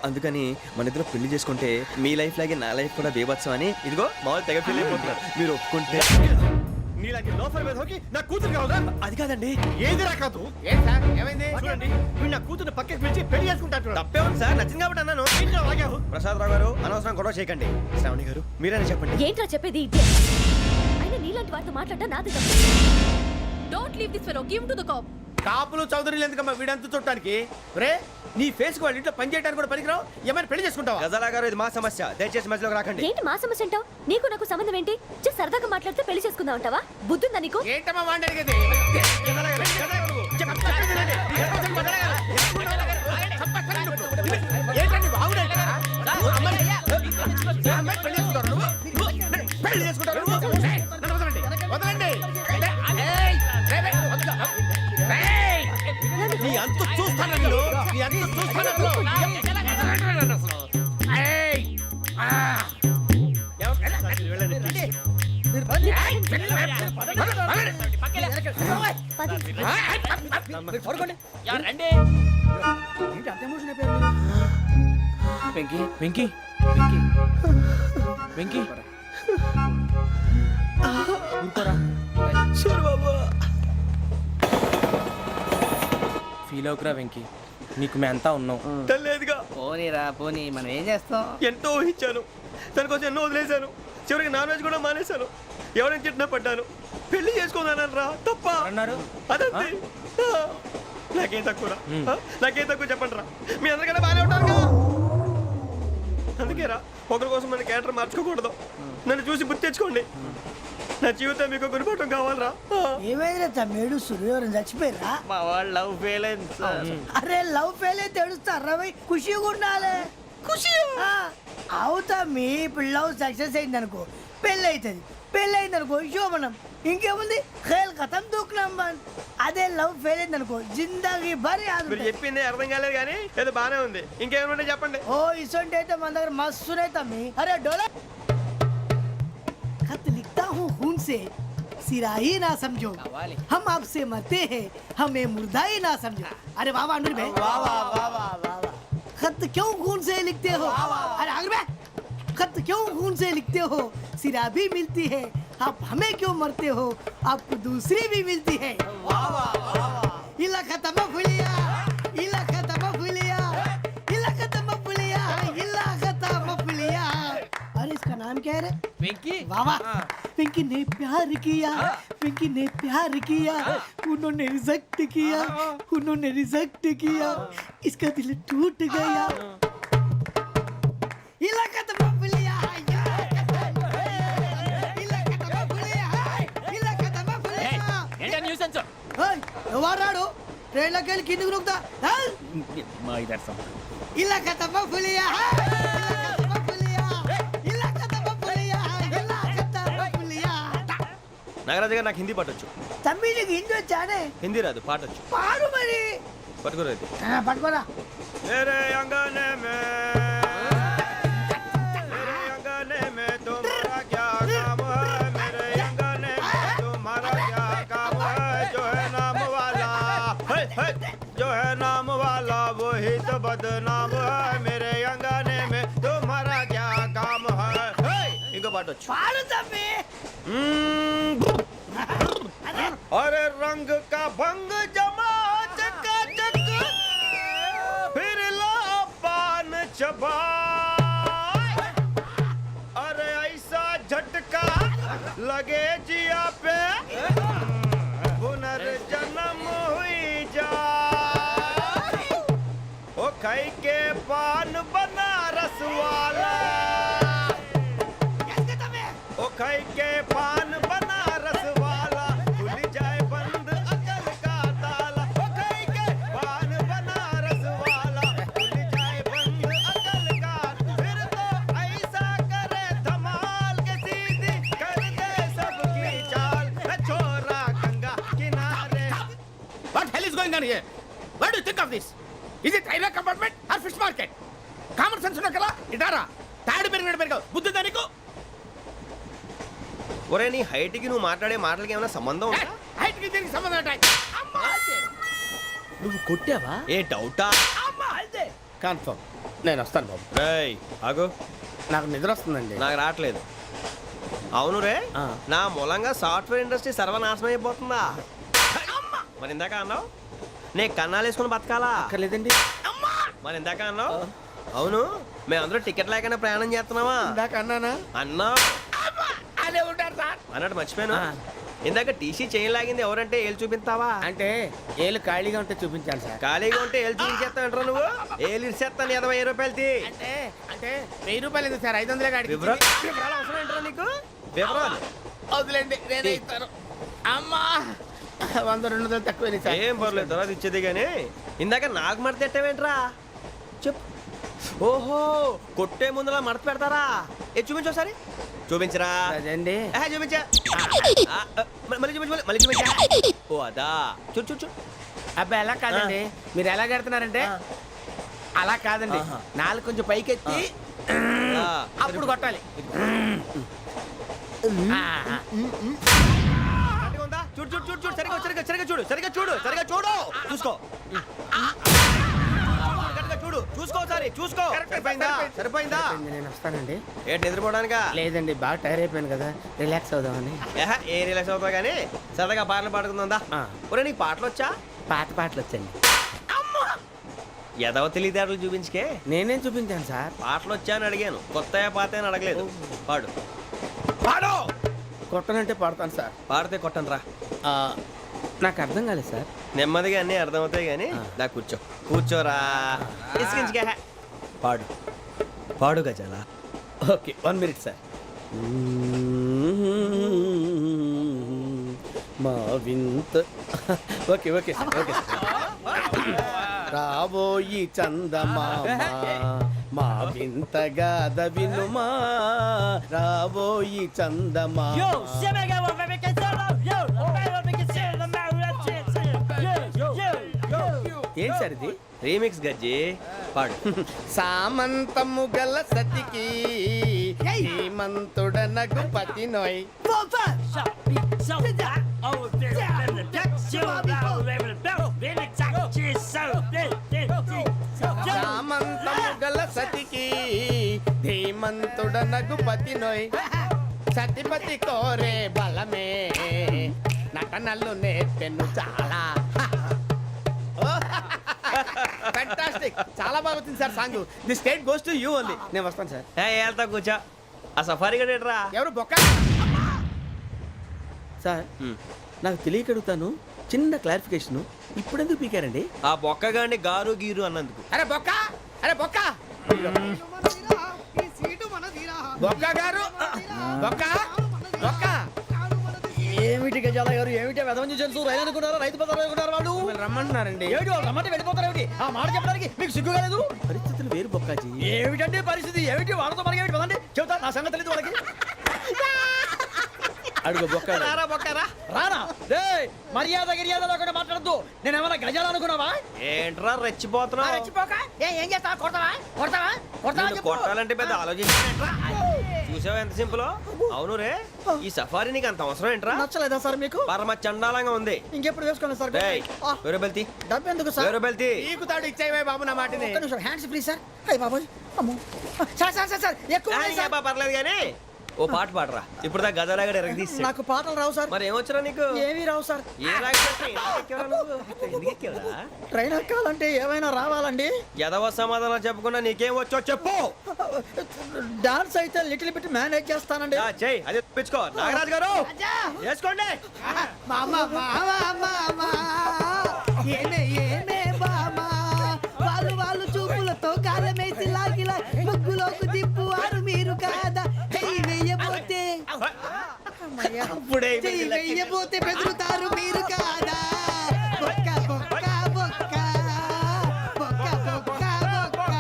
అందుకని మన ఇద్దరు పెళ్లి చేసుకుంటే మీ లైఫ్ లాగే నా లైఫ్ కూడా బేబత్సం అని ఇదిగో మామూలు తెగ ఫీల్ అయిపోతున్నారు. మీరు ఒప్పుకుంటే నీలాంటి లోఫర్ మీద హోకి నా కూతురు కావదా? అది కాదండి. ఏది రా కాదు? ఏం సార్ ఏమైంది? చూడండి, వీడు నా కూతురు పక్కకి పిలిచి పెళ్లి చేసుకుంటారు. తప్పే ఉంది సార్, నచ్చింది కాబట్టి అన్నాను. ప్రసాద్ రావు గారు, అనవసరం గొడవ చేయకండి. శ్రావణి గారు, మీరైనా చెప్పండి. ఏంట్రా చెప్పేది? ఇదే అయినా నీలాంటి వారితో మాట్లాడటం నాది తప్పు. Don't leave this fellow. Give him to the cop. కాపులు చౌదరులు ఎందుకమ్మా వీడంతా చుట్టానికి రే నీ ఫేస్ కు వాళ్ళ ఇంట్లో పని చేయడానికి కూడా పనికిరావు ఏమైనా పెళ్లి చేసుకుంటావా గజాలా గారు ఇది మా సమస్య, దయచేసి మధ్యలోకి రాకండి. ఏంటి మా సమస్య అంటావు? నీకు నాకు సంబంధం ఏంటి? just సరదాగా మాట్లాడితే పెళ్లి చేసుకుందాం అంటావా? బుద్ధుందా నీకు? ఏంటమ్మా వాడిని అడిగేది ఏంటండి బాగుండేది పెళ్లి చేసుకుంటారు వదలండి నీ అంత చూస్తాను నీ అంత చూస్తాను వెంకీ వెంకీ వెంకీ ఊరుకోరా ఫీల్ అవుకురా వెంకీ నీకు మేమంతా ఉన్నాం తెలియదుగా, పోనీరా పోనీ మనం ఏం చేస్తాం ఎంతో ఊహించాను, దానికోసం ఎన్నో వదిలేశాను, చివరికి నాన్ వెజ్ కూడా మానేశాను, ఎవరైనా తిట్టినా పడ్డాను, పెళ్లి చేసుకున్నాను రా తప్ప అన్నారు అదంతే. నాకేం తక్కువ నాకేం తక్కువ చెప్పండి రా, మీ అందరికన్నా బాగానే ఉంటారు కదా. అందుకే రా, ఒకరి కోసం మన క్యారెక్టర్ మార్చుకోకూడదు, నన్ను చూసి గుర్తు తెచ్చుకోండి, నా జీవితం మీకు గురిపటం కావాలరా. ఏమైనా తమ్మేడు సూర్యవరం చచ్చిపోయిరా మా వాళ్ళు లవ్ ఫెయిల్ అయింది సార్. అరే లవ్ ఫెయిల్ అయితే ఏడుస్తారా భయ్ ఖుషిగా ఉండాలి ఖుషి అవుతా మీ ఇప్పుడు లవ్ సక్సెస్ అయింది అనుకో పెళ్ళి అవుతుంది పెళ్ళి అయింది అనుకో శోభనం ఇంకేముంది ఖేల్ కథం దూకునాం బంద్ అదే లవ్ ఫెయిల్ అయింది అనుకో జిందాగీ భారీ మీరు చెప్పింది అర్థం కాలేదు కానీ ఏదో బానే ఉంది, ఇంకేమైనా చెప్పండి. ఓ ఇసొంటి అయితే మన దగ్గర మస్తు తమ్మి అరే డోలా खत लिखता हूँ खून से सिरा ही ना समझो हम आपसे मरते हैं हमें मुर्दा ही ना समझो अरे वाह वाह अनुर भाई वाह वाह वाह वाह वाह खत क्यों खून से लिखते हो अरे अनुर भाई खत क्यों खून से लिखते हो सिरा भी मिलती है आप हमें क्यों मरते हो आपको दूसरी भी मिलती है वाह वाह वाह इला खत्म फुलिया इला खत्म फुलिया इला खत्म फुलिया इला खत्म फुलिया अरे इसका नाम क्या है रे వెంకీ वाह वाह पिंकी ने प्यार किया पिंकी ने प्यार किया उन्होंने रिजेक्ट किया उन्होंने रिजेक्ट किया इसका दिल टूट गया इलाका तो बबलिया इलाका तो बबलिया इलाका तो बबलिया ఏంటా న్యూసెన్స్ ఎవరాడు ట్రైన్ లోకి వెళ్ళి కిందికి నొక్కుతా మా ఇదర్సం ఇలాకా तो बबलिया इलाका तो बबलिया इलाका तो बबलिया इलाका तो बबलिया నాగరాజు గారు నాకు హిందీ పాటొచ్చు. తమ్మి నీకు హిందీ వచ్చానే హిందీ రాదు, పాటొచ్చు. పాడు మరి పట్టుకోలేదు. పట్టుకోరా मेरे अंगने में मेरे अंगने में तुम्हारा क्या काम है, मेरे अंगने में तुम्हारा क्या काम है, जो है नाम वाला जो है नाम वाला वही तो बदनाम है, मेरे अंगने में तुम्हारा क्या काम है. ఇంకో పాట వచ్చు. పాడు తమ్మి अरे रंग का भंग जमा चकाचक फिर ला पान चबा, अरे ऐसा झटका लगे जिया पे पुनर्जन्म हुई जा, ओ खाई के पान बनारस वाला, ओ खाई के पान बनारस वाला, खुल जाए बंद अकल का ताला, ओ खाई के पान बनारस वाला, खुल जाए बंद अकल का, फिर तो ऐसा करे धमाल के सीधी कर दे सबकी चाल, छोरा गंगा किनारे. What hell is going on here? What do you think of this? Is it railway compartment or fish market? Common sense ఉన్న కదా ఇటారా తాడు పెరిగావు బుద్ధి దానికి ఒరే నీ హైట్ కి నువ్వు మాట్లాడే మాటలకి ఏమైనా సంబంధం ఉందా? హైట్ కి దీనికి సంబంధం ఉంటాయి నువ్వు కొట్టావా ఏ డౌటా? కన్ఫర్మ్ నేను వస్తాను బాబు రేయ్ ఆగు, నాకు నిద్ర వస్తుందండి నాకు రావట్లేదు. అవును రే, ఆ. నా మూలంగా సాఫ్ట్వేర్ ఇండస్ట్రీ సర్వనాశనం అయిపోతుందా? మరి ఇందాక అన్నావు నే కన్నాలు వేసుకుని బతకాలా? అక్కర్లేదండి మరి ఇందాక అన్నావు అవును మేమందరూ టికెట్ లేకనే ప్రయాణం చేస్తున్నావా? ఇందాక అన్నానా అన్నా అదే ఉంటారు సార్ అన్నట్టు మర్చిపోయాను. ఇందాక టీసీ చేయి లాగింది ఎవరంటే ఏళ్ళు చూపిస్తావా? అంటే ఏళ్ళు ఖాళీగా ఉంటే చూపించాలి సార్. ఖాళీగా ఉంటే ఏళ్ళు చూపించేస్తావు నువ్వు. ఏళ్ళు ఇచ్చేస్తాను 20 రూపాయలు తీ. అంటే అంటే 1000 రూపాయలు ఎందుకు సార్? 500 కాడికి వివరాలు అవసరం ఏంట్రా నీకు? వివరాలు వదిలేండి, నేనే ఇస్తాను. అమ్మా 100-200 తక్కువ సార్. ఏం పర్లేదు, తర్వాత ఇచ్చేది కానీ ఇందాక నాకు మడత ఎట్టవేంట్రా చెప్పు. ఓహో, కొట్టే ముందులా మడత పెడతారా? ఏ చూపించు ఒకసారి. చూపించరా. అదండి. చూపించా. మళ్ళీ చూపించు, మళ్ళీ చూపించా. ఓ అదా, చూడు చూడు చూడు. అబ్బాయి ఎలా కాదండి, మీరు ఎలా కడుతున్నారంటే అలా కాదండి, నాలుగు కొంచెం పైకెత్తి అప్పుడు కొట్టాలి. చూడు చూడు చూడు చూడు, సరిగా సరిగా సరిగా చూడు, సరిగా చూడు, సరిగా చూడు, చూసుకో. చూడు చూసుకో, సరే చూసుకో. సరిపోయిందా? సరిపోయిందా? నేను వస్తానండి. ఏంటి నిద్రపోవడానికా? లేదండి, బాగా టైర్ అయిపోయాను కదా, రిలాక్స్ అవుదామని. ఏ రిలాక్స్ అవుతావు కానీ సరదాగా పాటలు పాడుకుందా? ఒరే నీకు పాటలు వచ్చా? పాత పాటలు వచ్చండి. ఎదవ తెలివితేటలు చూపించుకే. నేనేం చూపించాను సార్? పాటలు వచ్చా అని అడిగాను, కొత్త పాత అని అడగలేదు. పాడు పాడు. కొట్టనంటే పాడతాను సార్. పాడితే కొట్టను రా. నాకు అర్థం కాలేదు సార్. నెమ్మదిగా అన్నీ అర్థమవుతాయి కానీ దా కూర్చో. కూర్చోరా. ఇసుకించుకే. పాడు పాడు గజాల. Okay, 1 minute sir. మా వింత. Okay okay sir, okay sir. రాబోయి చందమామ మా వింత గాథ వినుమా, రాబోయి చందమామ. ఏంటి సార్ ఇది? రీమిక్స్ గజ్జి. పాడు. సామంతము గల సతికి హేమంతుడనగు పతి నోయ్. సామంతము గల సతికి ధీమంతుడనగు పతి నోయ్. సతిపతి కోరే బలమే నటనలు నేర్పెను చాలా. ఫ్యాంటాస్టిక్, చాలా బాగా వచ్చింది sir song. The state goes to you only. నేను వస్తాను సార్. వెళ్తా కూర్చో. ఆ సఫారీ గడేట్రా. ఎవరు బొక్క సార్? నాకు తెలియక అడుగుతాను, చిన్న క్లారిఫికేషన్. ఇప్పుడెందుకు పీకారండి? ఆ బొక్కగాని గారు గీరు అన్నందుకు. అరే బొక్క, అరే బొక్క, బొక్క గారు, బొక్క బొక్క. ఏమిటి గజాల గారు, ఏమిటి వెదవం చూసారు? రైలు అనుకున్నారా? రైతు బజార్ అనుకున్నారు వాళ్ళు? రమ్మంటున్నారండి. ఏమిటి వాళ్ళు రమ్మంటే వెళ్ళిపోతారు? ఏమిటి ఆ మాట చెప్పడానికి మీకు సిగ్గు కాలేదు? పరిస్థితులు వేరు బొక్కాజీ. ఏమిటంటే పరిస్థితి? ఏమిటి వాళ్ళతో మనకి ఏమిటి? పదండి చెబుతా, నా సంగతి తెలియదు వాళ్ళకి. అడుగు బొక్క. రారా బొక్కరా. రానా రే, మర్యాద గిర్యాద లేకుండా మాట్లాడద్దు. నేను ఏమన్నా గజాలు అనుకున్నావా? ఏంట్రా రెచ్చిపోతున్నావు? రెచ్చిపోక ఏం చేస్తావా? కొడతావా కొడతావా కొడతావా? నిన్ను కొట్టాలంటే పెద్ద ఆలోచించానేంట్రా. చూసావా ఎంత సింపుల్? అవును రే, ఈ సఫారీ నీకు అంత అవసరం ఏంట్రా? నచ్చలేదా సార్ మీకు? పరమ చండాలంగా ఉంది. ఇంకెప్పుడు వేసుకోండి సార్. వేరే బెల్తి, డబ్బు ఎందుకు సార్? వేరే బెల్తి. నీకు తాడు ఇచ్చాయి బాబు నా మాటని. ఒక్క నిమిషం, హ్యాండ్స్ ఫ్రీ సార్. అయ్యి బాబోయ్, అమ్మో. సార్ సార్ సార్ సార్ ఎక్కువ ఉన్నాయి సార్. పర్లేదు కానీ ఓ పాట పాడరా. ఇప్పుడు దా గదలాగడ ఎరగదీసి. నాకు పాటలు రావు సార్. మరి ఏమొచ్చరా నీకు? ఏమీ రావు సార్. ఏ రాకపోతే ఎందుకు ఎక్కేవరా? ట్రైన్ ఎక్కాలంటే ఏమైనా రావాలండి. ఎదవ సమాధానం చెప్పకుండా నీకేం వచ్చో చెప్పు. డాన్స్ అయితే లిటిల్ బిట్ మేనేజ్ చేస్తానండి. చెయ్యి, అది తెప్పించుకో. నాగరాజు గారు వేసుకోండి. మామా మామా మామా ఏమే ఏమే మామా, వాళ్ళు వాళ్ళు చూపులతో కాలమేసి లాగిలా ముగ్గులోకి దిప్పువారు మీరు కాదా? చెయ్యి వెయ్యబోతే చెయ్యి వెయ్యబోతే బెదురుతారు మీరు కాదా? బొక్క బొక్క బొక్క బొక్క బొక్క బొక్క.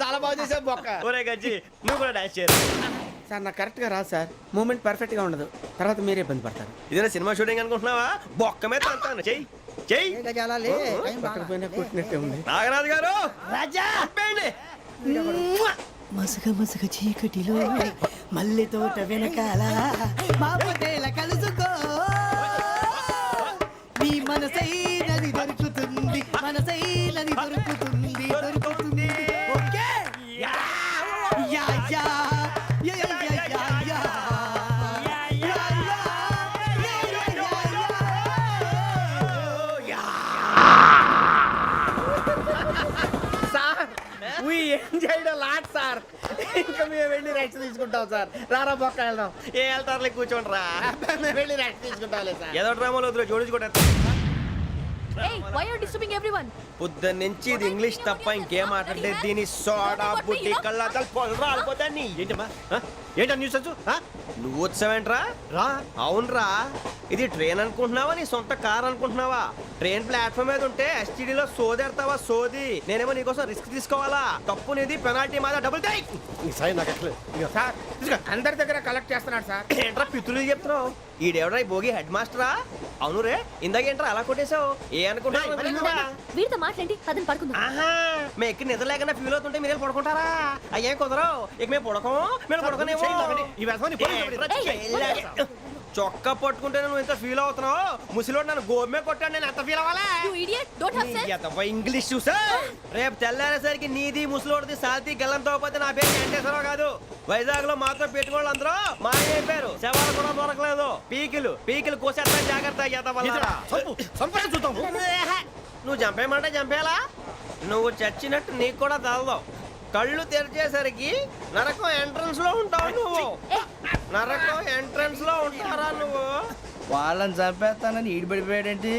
చాలా బాగా చేసావు బొక్క. ఒరే గజ్జి, నువ్వు కూడా డాన్స్ చేయరు. సార్ నాకు కరెక్ట్ గా రాదు సార్. మూమెంట్ పర్ఫెక్ట్ గా ఉండదు, తర్వాత మీరే ఇబ్బంది పడతారు. ఇదేనా సినిమా షూటింగ్ అనుకుంటున్నావా? బొక్క మీద అంటాను. చెయ్యి చెయ్యి. గజాలే పక్కన పోయినా కొట్టినట్టే ఉంది. నాగరాజు గారు రాజా ఆపేయండి. మసగ మసగ చీకటిలో మల్లె తోట వెనకాల మా పటేల కలుసుకో, నీ మనసైనది దొరుకుతుంది, మనసైనది దొరుకుతుంది, దొరుకుతుంది. Okay yeah yeah yeah yeah yeah yeah yeah. Sir we enjoyed a lot sir. ఇంకా మేము వెళ్ళి రెస్ట్ తీసుకుంటాం సార్. రారా పక్క వెళ్దాం. ఏ వెళ్తారులే కూర్చోండి రా. మేము వెళ్ళి రెస్ట్ తీసుకుంటాంలే సార్. ఏదో డ్రామాలో వదిలే జోడించుకుంటా. Hey, why are you disturbing everyone? పొద్దున్న నుంచి ఇది ఇంగ్లీష్ తప్ప ఇంకేం మాట్లాడలేదు. దీని సోడా బుడ్డి కళ్ళ పొలరా ఆడిపోతాన్ని. ఏంటమ్మా ఏంటా న్యూస్ వచ్చు? నువ్వు వచ్చావేంట్రా? రా. అవునరా, ఇది ట్రైన్ అనుకుంటున్నావా నీ సొంత కార్ అనుకుంటున్నావా? ట్రైన్ ప్లాట్ఫామ్ మీద ఉంటే ఎస్టీడీలో సోదేడతావా సోది? నేనేమో నీకోసం రిస్క్ తీసుకోవాలా? తప్పు నీది, పెనాల్టీ మాదా, డబుల్ టై. సార్ అందరి దగ్గర కలెక్ట్ చేస్తున్నాడు సార్. ఏంట్రా పితులు చెప్తున్నావు? ఈడెవడ్రా ఈ భోగి హెడ్ మాస్టరా? అవును రే, ఇందాకేంట్రా అలా కొట్టేశావు? ఏ అనుకుంటున్నావు? వీరితో మాట్లాడి అతను పడుకుందాం. ఆహా, మేము ఎక్కి నిద్ర లేకుండా ఫీల్ అవుతుంటే మీరు పడుకుంటారా? అయ్యేం కుదరవు. ఇక మేము పడకం, మేము పడకనేమో. చొక్కా పట్టుకుంటే నువ్వు ఇంత ఫీల్ అవుతున్నావు. ముసలివాడు నన్ను గోమే కొట్టాడు, నేను ఎంత ఫీల్ అవ్వాలా? You idiot! Don't have sense. English చూసా? రేపు తెల్లారేసరికి నీది ముసలివాడిది సాల్తీ గల్లంతో పోతే నా పేరు వెంకటేశ్వరరావు కాదు. వైజాగ్ లో మాతో పెట్టుకోళ్ళు అందరూ మాయైపోయారు. శవాలు కూడా దొరకలేదు. పీకిలు కోసేస్తా జాగ్రత్త. నువ్వు చంపేయమంటే చంపేలా? నువ్వు చచ్చినట్టు నీకు కూడా తగదు. కళ్ళు తెరిచేసరికి నరకం ఎంట్రన్స్ లో ఉంటావు నువ్వు. నరకం ఎంట్రన్స్ లో ఉంటారా నువ్వు? వాళ్ళని చంపేస్తానని ఈడిపడిపోయాడేంటి?